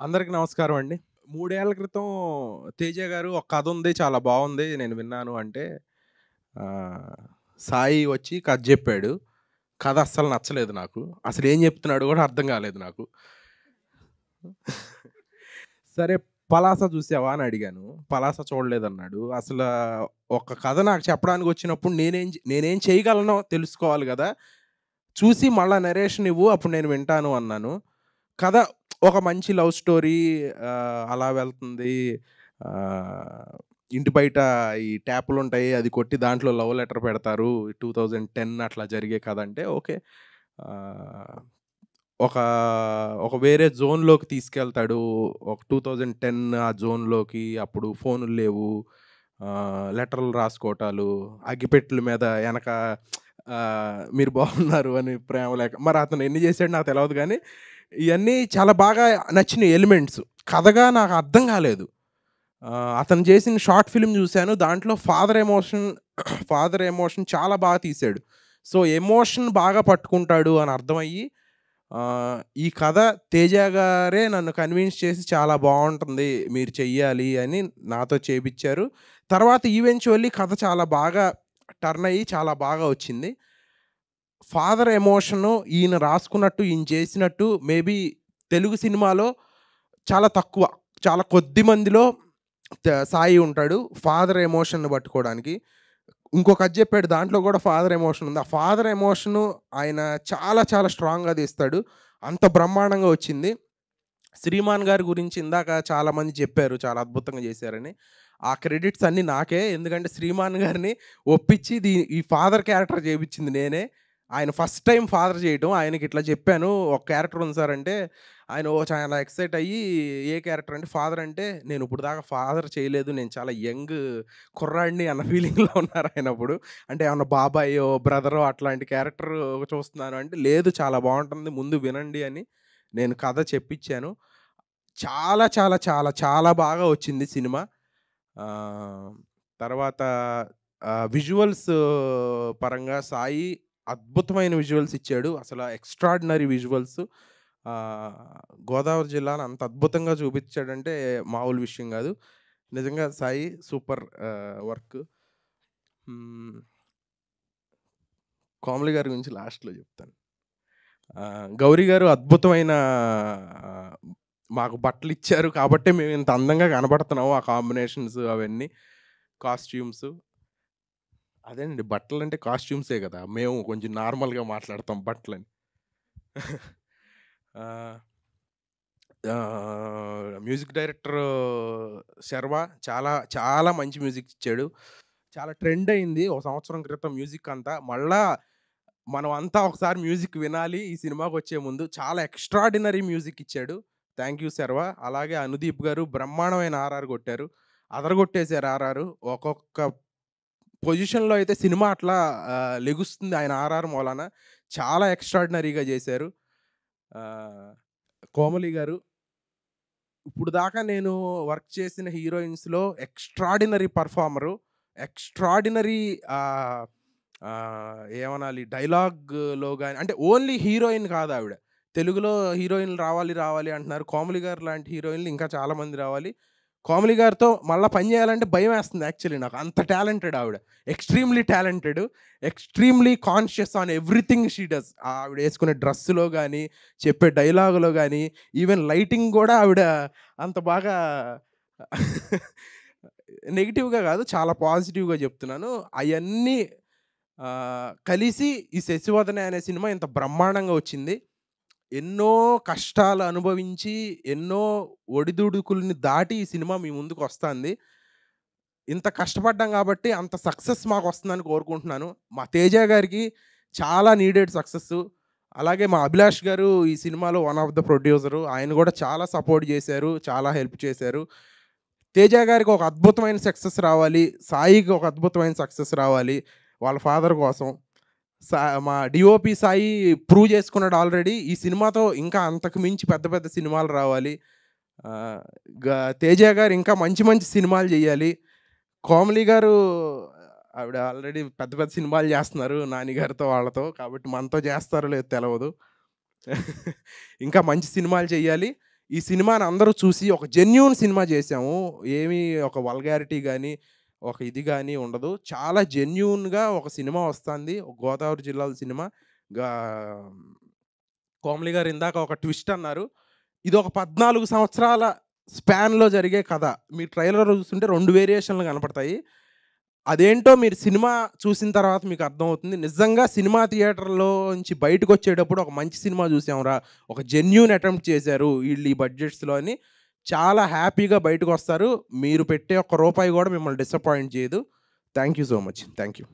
అందరికి నమస్కారం అండి. 3 ఏళ్ల క్రితం 'తేజ' గారు ఒక కథ ఉంది. చాలా బావుంది. నేను విన్నాను అంటే ఆహ్, సాయి వచ్చి కథ జెప్పాడు. కథ అస్సలు నచ్చలేదు నాకు. అసలేం జెప్తున్నాడో గూడా అర్థం గాలేదు నాకు. సరే 'పలాస' జూసావా అని అడిగాను. 'పలాస' చూడలేదన్నాడు. ఒక కథ నాకు చెప్పడానికొచ్చినప్పుడు నేనేం చేయగలనో తెలుసుకోవాలి గదా! చూసి మళ్ళా నరేషన్ ఇవ్వు అప్పుడు నేను వింటాను అన్నాను. కథ ఒక మంచి లవ్ స్టోరీ అలా వెళ్తుంది. ఆహ్, ఇంటి బయట ఈ ట్యాపులుంటాయి. అది కొట్టి దాంట్లో లవ్ లెటర్ పెడతారు. 2010 అట్లా జరిగే కథ అంటే ఓకే. ఆహ్, ఒక ఒక వేరే జోన్‌లోకి తీసుకెళ్తాడు. ఒక 2010 ఆ జోన్‌లోకి అప్పుడు ఫోనులు లేవు. లెటర్‌లు రాసుకోవటాలు, అగ్గిపెట్టెల మీద ఎనక మీరు బాగున్నారు అని ప్రేమ లేఖ మరి అతను ఎన్ని చేసాడో నాకు తెలవదు గానీ, ఇయన్నీ చాలా బాగా నచ్చినియి ఎలిమెంట్స్. కథగా నాకు అర్థం కాలేదు. అతను చేసిన షార్ట్ ఫిల్మ్ చూసాను. దాంట్లో ఫాదర్ ఎమోషన్ చాలా బాగా తీశాడు. సో, ఎమోషన్ బాగా పట్టుకుంటాడు అని అర్థమయ్యి ఈ కథ 'తేజ' గారే నన్ను కన్విన్స్ చేసి చాలా బావుంటుంది. మీరు చెయ్యాలి అని నాతో చేపిచ్చారు. తర్వాత ఈవెంచువల్లీ కథ చాలా బాగా టర్న్ అయ్యి చాలా బాగా వచ్చింది. ఫాదర్ ఎమోషను ఈయన రాసుకున్నట్టు, ఈయన చేసినట్టు మేబీ తెలుగు సినిమాలో చాలా తక్కువ. చాలా కొద్ది మందిలో సాయి ఉంటాడు. ఫాదర్ ఎమోషన్‌ని పట్టుకోవడానికి. ఇంకో కథ చెప్పాడు. దాంట్లో కూడా ఫాదర్ ఎమోషన్ ఉంది. ఆ ఫాదర్ ఎమోషను ఆయన చాలా చాలా స్ట్రాంగ్‌గా తీస్తాడు. అంత బ్రహ్మాండంగా వచ్చింది. 'శ్రీమాన్' గారి గురించి ఇందాక చాలామంది చెప్పారు. చాలా అద్భుతంగా చేశారని. ఆ క్రెడిట్స్ అన్నీ నాకే. ఎందుకంటే 'శ్రీమాన్' గారిని ఒప్పించి ఈ ఫాదర్ క్యారెక్టర్ చేపించింది నేనే. ఆయన ఫస్ట్ టైమ్ ఫాదర్ చేయటం. ఆయనకిట్లా చెప్పాను. ఒక క్యారెక్టర్ ఉంది సార్ అంటే, ఆయన చాలా ఎక్సైట్ అయ్యి ఏ క్యారెక్టర్ అంటే, ఫాదర్ అంటే, నేను ఇప్పుడు దాకా ఫాదర్ చేయలేదు. నేను చాలా యంగ్ కుర్రాడిని అన్న ఫీలింగ్‌లో ఉన్నారాయనప్పుడు. అంటే ఏమన్నా బాబాయో, బ్రదరో అట్లాంటి క్యారెక్టర్ చూస్తున్నాను అంటే, లేదు చాలా బావుంటుంది. ముందు వినండి అని నేను కథ చెప్పించాను. చాలా చాలా చాలా చాలా బాగా వచ్చింది సినిమా. ఆహ్, తర్వాత విజువల్స్ పరంగా సాయి అద్భుతమైన విజువల్స్ ఇచ్చాడు. అసల ఎక్స్‌ట్రార్డినరీ విజువల్స్. ఆహ్, గోదావరి జిల్లాని అంత అద్భుతంగా చూపించాడంటే మామూలు విషయం గాదు. నిజంగా సాయి సూపర్ వర్క్. హ్మ్. కోమలి గారి గురించి లాస్ట్‌లో జెప్తాను. గౌరీ గారు అద్భుతమైన ఆహ్, మాకు బట్టలిచ్చారు కాబట్టే మేమింత అందంగా కనపడుతున్నాము. ఆ కాంబినేషన్స్ అవన్నీ. కాస్ట్యూమ్స్. అదేనండి బట్టలంటే కాస్ట్యూమ్సే గదా! మేము కొంచెం నార్మల్‌గా మాట్లాడతాం బట్టలని. ఆహ్, మ్యూజిక్ డైరెక్టర్ శర్వా చాలా చాలా మంచి మ్యూజిక్ ఇచ్చాడు. చాలా ట్రెండ్ అయింది. ఒక సంవత్సరం క్రితం మ్యూజిక్ అంతా. మళ్ళా మనం అంతా ఒకసారి మ్యూజిక్ వినాలి ఈ సినిమాకొచ్చే ముందు. చాలా ఎక్స్‌ట్రార్డినరీ మ్యూజిక్ ఇచ్చాడు. Thank you Sharwa. అలాగే అనుదీప్ గారు బ్రహ్మాండమైన ఆర్ఆర్ కొట్టారు. అదరగొట్టేసారు ఆర్ఆర్. ఒక్కొక్క పొజిషన్‌లో అయితే సినిమా అట్లా లెగుస్తుంది ఆయన ఆర్ఆర్ మూలాన. చాలా ఎక్స్‌ట్రార్డినరీగా చేశారు. ఆహ్, కోమలి గారు ఇప్పుడు దాకా నేను వర్క్ చేసిన హీరోయిన్స్‌లో ఎక్స్‌ట్రార్డినరీ పెర్ఫార్మరు. ఎక్స్‌ట్రార్డినరీ ఆహ్, ఏమనాలి డైలాగ్‌లో గాని అంటే ఓన్లీ హీరోయిన్ కాదావిడ. తెలుగులో హీరోయిన్‌లు రావాలి, రావాలి అంటున్నారు. కోమలి గారు లాంటి హీరోయిన్‌లు ఇంకా చాలా మంది రావాలి. కోమలి గారితో మళ్ళా పని చేయాలంటే భయమేస్తుంది యాక్చువల్లీ నాకు. అంత టాలెంటెడ్ ఆవిడ. Extremely talented. Extremely conscious on everything she does. ఆవిడేసుకునే డ్రెస్సులో గాని, చెప్పే డైలాగ్‌లో గాని, ఈవెన్ లైటింగ్ గూడా ఆవిడ అంత బాగా నెగెటివ్‌గా గాదు. చాలా పాజిటివ్‌గా జెప్తున్నాను. అయన్నీ కలిసి ఈ 'శశివదనే' అనే సినిమా ఇంత బ్రహ్మాండంగా వచ్చింది. ఎన్నో కష్టాలు అనుభవించి, ఎన్నో ఒడిదుడుకుల్ని దాటి ఈ సినిమా మీ ముందుకొస్తాంది. ఇంత కష్టపడ్డాం గాబట్టి అంత సక్సెస్ మాకొస్తుందని కోరుకుంటున్నాను. మా 'తేజ' గారికి చాలా నీడెడ్ సక్సెస్సు. అలాగే మా 'అభిలాష్' గారు ఈ సినిమాలో వన్ ఆఫ్ ద ప్రొడ్యూసరు. ఆయన గూడా చాలా సపోర్ట్ జేశారు. చాలా హెల్ప్ చేశారు. 'తేజ' గారికి ఒక అద్భుతమైన సక్సెస్ రావాలి. సాయికి ఒక అద్భుతమైన సక్సెస్ రావాలి. వాళ్ళ ఫాదర్ కోసం. మా డీఓపీ సాయి ప్రూవ్ చేసుకున్నాడు ఆల్రెడీ. ఈ సినిమాతో ఇంకా అంతకు మించి పెద్ద పెద్ద సినిమాలు రావాలి. ఆహ్, గ 'తేజ' గారు ఇంకా మంచి మంచి సినిమాలు జేయాలి. కోమలి గారు ఆవిడ ఆల్రెడీ పెద్ద పెద్ద సినిమాలు జేస్తున్నారు. నాని గారితో కాబట్టి మనతో జేస్తారో లేదో తెలవదు. ఇంకా మంచి సినిమాలు చెయ్యాలి. ఈ సినిమాని అందరూ చూసి ఒక జెన్యూన్ సినిమా చేశాము. ఏమీ ఒక వల్గారిటీ గాని, ఒక ఇది గాని ఉండదు. చాలా జెన్యూన్‌గా ఒక సినిమా వస్తాంది. గోదావరి జిల్లాల సినిమా. గా కోమలి గారు ఇందాక ఒక ట్విస్ట్ అన్నారు. ఇదొక 14 సంవత్సరాల స్పాన్‌లో జరిగే కథ. మీరు ట్రైలర్ చూస్తుంటే 2 వేరియేషన్‌లు కనపడతాయి. అదేంటో మీరు సినిమా చూసిన తర్వాత మీకు అర్థమవుతుంది. నిజంగా సినిమా థియేటర్‌లోంచి బయటకొచ్చేటప్పుడు ఒక మంచి సినిమా చూసాంరా! ఒక జెన్యూన్ అటెంప్ట్ చేశారు ఈళ్ళు ఈ బడ్జెట్స్‌లో అని చాలా హ్యాపీగా బయటకొస్తారు. మీరు పెట్టే ఒక్క రూపాయి గూడా మిమ్మల్ని డిసప్పాయింట్ చేయదు. Thank you so much. Thank you.